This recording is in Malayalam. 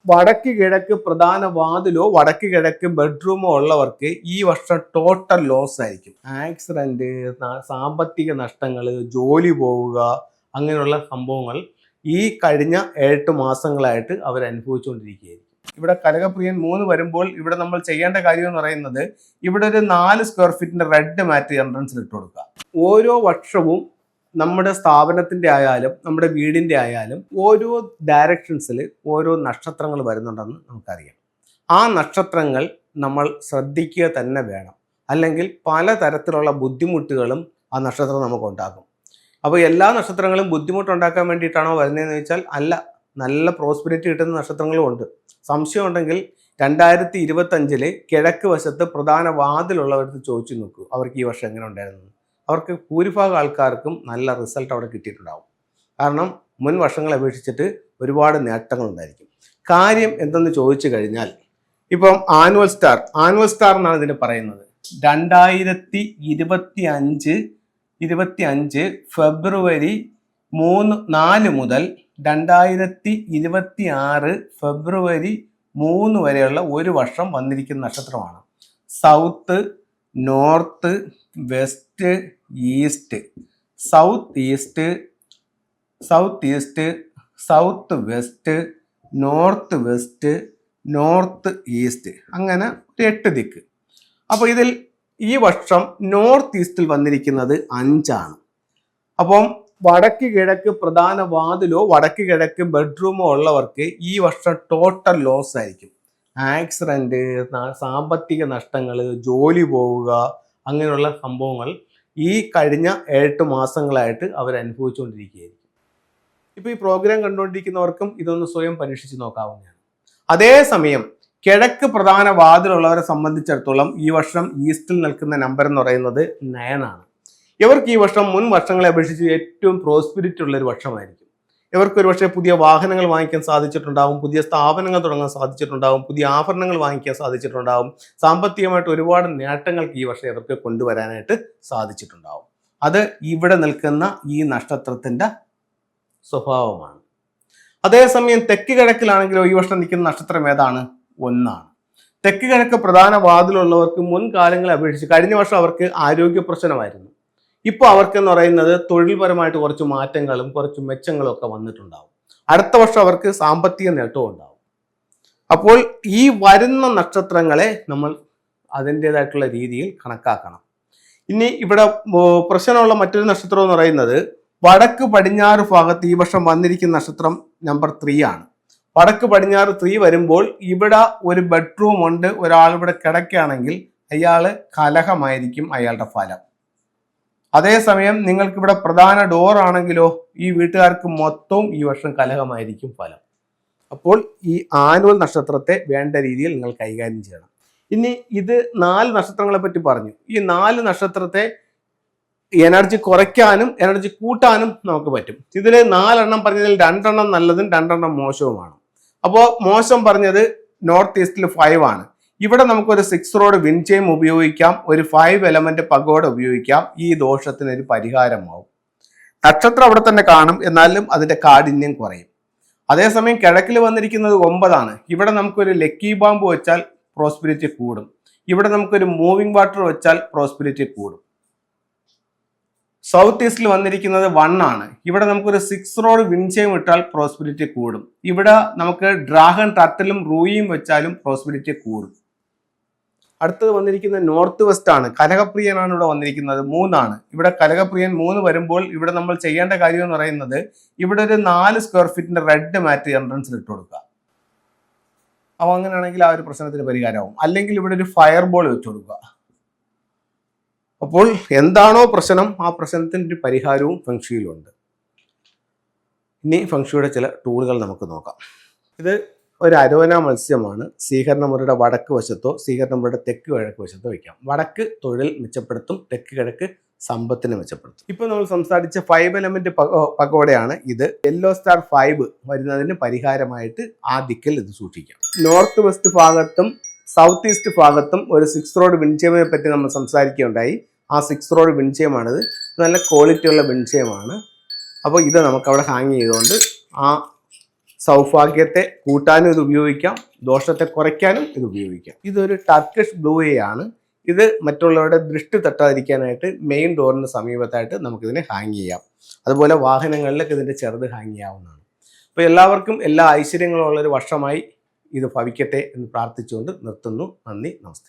വടക്ക് കിഴക്ക് പ്രധാന വാതിലോ വടക്ക് കിഴക്ക് ബെഡ്റൂമോ ഉള്ളവർക്ക് ഈ വർഷം ടോട്ടൽ ലോസ് ആയിരിക്കും. ആക്സിഡന്റ്, സാമ്പത്തിക നഷ്ടങ്ങൾ, ജോലി പോവുക, അങ്ങനെയുള്ള സംഭവങ്ങൾ ഈ കഴിഞ്ഞ 8 മാസങ്ങളായിട്ട് അവർ അനുഭവിച്ചുകൊണ്ടിരിക്കുകയായിരിക്കും. ഇവിടെ കനകപ്രിയൻ 3 വരുമ്പോൾ ഇവിടെ നമ്മൾ ചെയ്യേണ്ട കാര്യം എന്ന് പറയുന്നത്, ഇവിടെ ഒരു 4 സ്ക്വയർ ഫീറ്റിന്റെ റെഡ് മാറ്റ് എൻട്രൻസിൽ ഇട്ട് കൊടുക്കുക. ഓരോ വർഷവും നമ്മുടെ സ്ഥാപനത്തിന്റെ ആയാലും നമ്മുടെ വീടിന്റെ ആയാലും ഓരോ ഡയറക്ഷൻസിൽ ഓരോ നക്ഷത്രങ്ങൾ വരുന്നുണ്ടെന്ന് നമുക്കറിയാം. ആ നക്ഷത്രങ്ങൾ നമ്മൾ ശ്രദ്ധിക്കുക തന്നെ വേണം. അല്ലെങ്കിൽ പലതരത്തിലുള്ള ബുദ്ധിമുട്ടുകളും ആ നക്ഷത്രം നമുക്ക് ഉണ്ടാകും. അപ്പോൾ എല്ലാ നക്ഷത്രങ്ങളും ബുദ്ധിമുട്ടുണ്ടാക്കാൻ വേണ്ടിയിട്ടാണോ വരുന്നതെന്ന് ചോദിച്ചാൽ അല്ല, നല്ല പ്രോസ്പെരിറ്റി കിട്ടുന്ന നക്ഷത്രങ്ങളും ഉണ്ട്. സംശയം ഉണ്ടെങ്കിൽ 2025 കിഴക്ക് വശത്ത് പ്രധാന വാതിലുള്ളവർക്ക് ചോദിച്ചു നോക്കൂ, അവർക്ക് ഈ വർഷം എങ്ങനെ ഉണ്ടായിരുന്നു. അവർക്ക് ഭൂരിഭാഗം ആൾക്കാർക്കും നല്ല റിസൾട്ട് അവിടെ കിട്ടിയിട്ടുണ്ടാവും. കാരണം മുൻ വർഷങ്ങളെ അപേക്ഷിച്ചിട്ട് ഒരുപാട് നേട്ടങ്ങൾ ഉണ്ടായിരിക്കും. കാര്യം എന്തെന്ന് ചോദിച്ചു കഴിഞ്ഞാൽ, ഇപ്പം ആനുവൽ സ്റ്റാർ എന്നാണ് ഇതിന് പറയുന്നത്. 2025 ഫെബ്രുവരി 4 മുതൽ 2026 ഫെബ്രുവരി 3 വരെയുള്ള ഒരു വർഷം വന്നിരിക്കുന്ന നക്ഷത്രമാണ്. South, north, west, east, south east, south west, north west, north east, അങ്ങനെ 8 ദിക്ക്. അപ്പോൾ ഇതിൽ ഈ വർഷം നോർത്ത് ഈസ്റ്റിൽ വന്നിരിക്കുന്നത് 5 ആണ്. അപ്പം വടക്ക് കിഴക്ക് പ്രധാന വാതിലോ വടക്ക് കിഴക്ക് ബെഡ്റൂമോ ഉള്ളവർക്ക് ഈ വർഷം ടോട്ടൽ ലോസ് ആയിരിക്കും. ആക്സിഡന്റ്, സാമ്പത്തിക നഷ്ടങ്ങൾ, ജോലി പോവുക, അങ്ങനെയുള്ള സംഭവങ്ങൾ ഈ കഴിഞ്ഞ 8 മാസങ്ങളായിട്ട് അവർ അനുഭവിച്ചുകൊണ്ടിരിക്കുകയായിരിക്കും. ഇപ്പോൾ ഈ പ്രോഗ്രാം കണ്ടുകൊണ്ടിരിക്കുന്നവർക്കും ഇതൊന്ന് സ്വയം പരീക്ഷിച്ച് നോക്കാവുന്നതാണ്. അതേസമയം കിഴക്ക് പ്രധാന വാതിലുള്ളവരെ സംബന്ധിച്ചിടത്തോളം ഈ വർഷം ഈസ്റ്റിൽ നിൽക്കുന്ന നമ്പർ എന്ന് പറയുന്നത് 9 ആണ്. ഇവർക്ക് ഈ വർഷം മുൻ വർഷങ്ങളെ അപേക്ഷിച്ച് ഏറ്റവും പ്രോസ്പെരിറ്റി ഉള്ള ഒരു വർഷമായിരിക്കും. ഇവർക്ക് ഒരു പക്ഷേ പുതിയ വാഹനങ്ങൾ വാങ്ങിക്കാൻ സാധിച്ചിട്ടുണ്ടാവും, പുതിയ സ്ഥാപനങ്ങൾ തുടങ്ങാൻ സാധിച്ചിട്ടുണ്ടാവും, പുതിയ ആഭരണങ്ങൾ വാങ്ങിക്കാൻ സാധിച്ചിട്ടുണ്ടാവും. സാമ്പത്തികമായിട്ട് ഒരുപാട് നേട്ടങ്ങൾക്ക് ഈ വർഷം ഇവർക്ക് കൊണ്ടുവരാനായിട്ട് സാധിച്ചിട്ടുണ്ടാവും. അത് ഇവിടെ നിൽക്കുന്ന ഈ നക്ഷത്രത്തിന്റെ സ്വഭാവമാണ്. അതേസമയം തെക്ക് കിഴക്കിലാണെങ്കിലോ ഈ വർഷം നിൽക്കുന്ന നക്ഷത്രം ഏതാണ്? 1 ആണ്. തെക്ക് കിഴക്ക് പ്രധാന വാതിലുള്ളവർക്ക് മുൻകാലങ്ങളെ അപേക്ഷിച്ച് കഴിഞ്ഞ വർഷം അവർക്ക് ആരോഗ്യ പ്രശ്നമായിരുന്നു. ഇപ്പോൾ അവർക്കെന്ന് പറയുന്നത് തൊഴിൽപരമായിട്ട് കുറച്ച് മാറ്റങ്ങളും കുറച്ച് മെച്ചങ്ങളും ഒക്കെ വന്നിട്ടുണ്ടാവും. അടുത്ത വർഷം അവർക്ക് സാമ്പത്തിക നേട്ടവും ഉണ്ടാവും. അപ്പോൾ ഈ വരുന്ന നക്ഷത്രങ്ങളെ നമ്മൾ അതിൻ്റെതായിട്ടുള്ള രീതിയിൽ കണക്കാക്കണം. ഇനി ഇവിടെ പ്രശ്നമുള്ള മറ്റൊരു നക്ഷത്രം എന്ന് പറയുന്നത് വടക്ക് പടിഞ്ഞാറ് ഭാഗത്ത് ഈ വർഷം വന്നിരിക്കുന്ന നക്ഷത്രം നമ്പർ 3 ആണ്. വടക്ക് പടിഞ്ഞാറ് 3 വരുമ്പോൾ ഇവിടെ ഒരു ബെഡ്റൂം ഉണ്ട്, ഒരാൾ ഇവിടെ കിടക്കുകയാണെങ്കിൽ അയാള് കലഹമായിരിക്കും അയാളുടെ ഫലം. അതേസമയം നിങ്ങൾക്ക് ഇവിടെ പ്രധാന ഡോർ ആണെങ്കിലോ ഈ വീട്ടുകാർക്ക് മൊത്തവും ഈ വർഷം കലഹമായിരിക്കും ഫലം. അപ്പോൾ ഈ ആനുവൽ നക്ഷത്രത്തെ വേണ്ട രീതിയിൽ നിങ്ങൾ കൈകാര്യം ചെയ്യണം. ഇനി ഇത് 4 നക്ഷത്രങ്ങളെ പറ്റി പറഞ്ഞു. ഈ 4 നക്ഷത്രത്തെ എനർജി കുറയ്ക്കാനും എനർജി കൂട്ടാനും നമുക്ക് പറ്റും. ഇതിൽ 4 എണ്ണം പറഞ്ഞതിൽ 2 എണ്ണം നല്ലതും 2 എണ്ണം മോശവുമാണ്. അപ്പോൾ മോശം പറഞ്ഞത് നോർത്ത് ഈസ്റ്റിൽ 5 ആണ്. ഇവിടെ നമുക്കൊരു 6 റോഡ് വിൻചെയിം ഉപയോഗിക്കാം, ഒരു 5 എലമെന്റ് പഗോഡ ഉപയോഗിക്കാം. ഈ ദോഷത്തിന് ഒരു പരിഹാരമാവും. നക്ഷത്രം അവിടെ തന്നെ കാണും, എന്നാലും അതിന്റെ കാഠിന്യം കുറയും. അതേസമയം കിഴക്കിൽ വന്നിരിക്കുന്നത് 9 ആണ്. ഇവിടെ നമുക്കൊരു ലക്കി ബാമ്പ് വെച്ചാൽ പ്രോസ്പെരിറ്റി കൂടും. ഇവിടെ നമുക്കൊരു മൂവിംഗ് വാട്ടർ വെച്ചാൽ പ്രോസ്പെരിറ്റി കൂടും. സൗത്ത് ഈസ്റ്റിൽ വന്നിരിക്കുന്നത് 1 ആണ്. ഇവിടെ നമുക്കൊരു 6 റോഡ് വിൻചെയിം ഇട്ടാൽ പ്രോസ്പെരിറ്റി കൂടും. ഇവിടെ നമുക്ക് ഡ്രാഗൺ ടർട്ടിലും റൂയിയും വെച്ചാലും പ്രോസ്പെരിറ്റി കൂടും. അടുത്തത് വന്നിരിക്കുന്നത് നോർത്ത് വെസ്റ്റ് ആണ്. കനകപ്രിയനാണ് ഇവിടെ വന്നിരിക്കുന്നത് 3 ആണ്. ഇവിടെ കനകപ്രിയൻ 3 വരുമ്പോൾ ഇവിടെ നമ്മൾ ചെയ്യേണ്ട കാര്യം എന്ന് പറയുന്നത്, ഇവിടെ ഒരു 4 സ്ക്വയർ ഫീറ്റിന്റെ റെഡ് മാറ്റ് എൻട്രൻസിൽ ഇട്ട് കൊടുക്കുക. അപ്പോൾ അങ്ങനെയാണെങ്കിൽ ആ ഒരു പ്രശ്നത്തിന് പരിഹാരമാവും. അല്ലെങ്കിൽ ഇവിടെ ഒരു ഫയർ ബോൾ വെച്ച് കൊടുക്കുക. അപ്പോൾ എന്താണോ പ്രശ്നം ആ പ്രശ്നത്തിന് ഒരു പരിഹാരവും ഫെങ്ഷുയിലുണ്ട്. ഇനി ഫെങ്ഷുയുടെ ചില ടൂളുകൾ നമുക്ക് നോക്കാം. ഇത് ഒരു അരോന മത്സ്യമാണ്. സ്വീകരണമുറിയുടെ വടക്ക് വശത്തോ സ്വീകരണമുറിയുടെ തെക്ക് കിഴക്ക് വശത്തോ വയ്ക്കാം. വടക്ക് തൊഴിൽ മെച്ചപ്പെടുത്തും, തെക്ക് കിഴക്ക് സമ്പത്തിനെ മെച്ചപ്പെടുത്തും. ഇപ്പൊ നമ്മൾ സംസാരിച്ച 5 എലമെന്റ് പഗോഡയാണ് ഇത്. യെല്ലോ സ്റ്റാർ 5 വരുന്നതിന് പരിഹാരമായിട്ട് ആ ദിക്കിൽ ഇത് സൂക്ഷിക്കാം. നോർത്ത് വെസ്റ്റ് ഭാഗത്തും സൗത്ത് ഈസ്റ്റ് ഭാഗത്തും ഒരു 6 റോഡ് വിൻചെയിമിനെ പറ്റി നമ്മൾ സംസാരിക്കുകയുണ്ടായി. ആ 6 റോഡ് വിൻചെയിമാണിത്. നല്ല ക്വാളിറ്റി ഉള്ള വിൻചെയിമാണ്. അപ്പോൾ ഇത് നമുക്ക് അവിടെ ഹാങ് ചെയ്തുകൊണ്ട് ആ സൗഭാഗ്യത്തെ കൂട്ടാനും ഇത് ഉപയോഗിക്കാം, ദോഷത്തെ കുറയ്ക്കാനും ഇത് ഉപയോഗിക്കാം. ഇതൊരു ടർക്കിഷ് ബ്ലൂ ആണ്. ഇത് മറ്റുള്ളവരുടെ ദൃഷ്ടി തട്ടാതിരിക്കാനായിട്ട് മെയിൻ ഡോറിന് സമീപത്തായിട്ട് നമുക്കിതിനെ ഹാങ് ചെയ്യാം. അതുപോലെ വാഹനങ്ങളിലൊക്കെ ഇതിൻ്റെ ചെറുത് ഹാങ് ചെയ്യാവുന്നതാണ്. അപ്പോൾ എല്ലാവർക്കും എല്ലാ ഐശ്വര്യങ്ങളും ഉള്ളൊരു വർഷമായി ഇത് ഭവിക്കട്ടെ എന്ന് പ്രാർത്ഥിച്ചുകൊണ്ട് നിർത്തുന്നു. നന്ദി, നമസ്തേ.